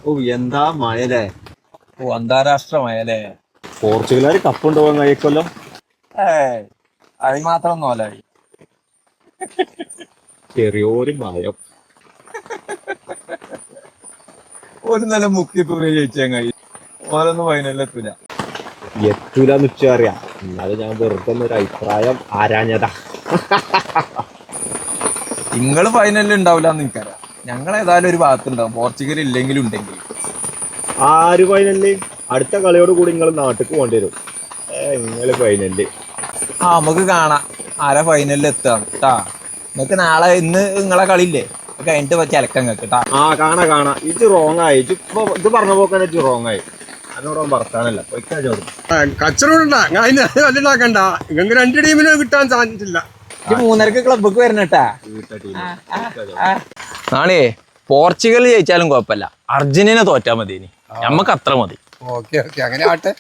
ഓ എന്താ മഴല്ലേ. ഓ അന്താരാഷ്ട്ര മഴല്ലേ. പോർച്ചുഗലുകാർ കപ്പുണ്ടോവാൻ കഴിക്കൊല്ലോ. അതിന് മാത്രം നോലായി. ചെറിയൊരു മയം. ഒരു നല്ല മുക്കി തൂറി ജയിച്ചാൽ കഴിയും. ഓരോന്നും ഫൈനലിലെത്തൂല. എത്തൂലെന്ന് ഉച്ചറിയാം. എന്നാലും ഞാൻ വെറുതെ ഒരു അഭിപ്രായം ആരാഞ്ഞതാ. നിങ്ങള് ഫൈനലിൽ ഉണ്ടാവില്ല എന്ന് എനിക്കറിയാം. ഞങ്ങൾ ഏതായാലും ഒരു ഭാഗത്തുണ്ടാവും, പോർച്ചുഗൽ ഇല്ലെങ്കിലും ഉണ്ടെങ്കിലും. ആര് ഫൈനലില്? അടുത്ത കളിയോട് കൂടി നിങ്ങൾ നാട്ടിക്ക് പോകേണ്ടി വരും. നിങ്ങള് ഫൈനലില് നമുക്ക് കാണാം ആരാ ഫൈനലിൽ എത്താന്ന് കേട്ടാ. നിങ്ങക്ക് നാളെ ഇന്ന് നിങ്ങളെ കളിയില്ലേ, അത് കഴിഞ്ഞിട്ട് വെച്ച് ഇലക്കം കേട്ടാ. കാണാ ഇത് റോങ് ആയി. ഇത് പറഞ്ഞ പോക്കാണ് റോങ് ആയി. അതിനോട് വർത്താനല്ല കച്ചറോണ്ടാ കല്ലണ്ടാക്കണ്ട. നിങ്ങൾക്ക് രണ്ട് ടീമിനും കിട്ടാൻ സാധിച്ചില്ല. 3:30 ക്ലബ്ബക്ക് വരണട്ടാ. നാളെ പോർച്ചുഗൽ ജയിച്ചാലും കുഴപ്പമില്ല, അർജന്റീന തോറ്റാ മതി. ഞമ്മക്ക് അത്ര മതി. ഓക്കെ അങ്ങനെ ആട്ടെ.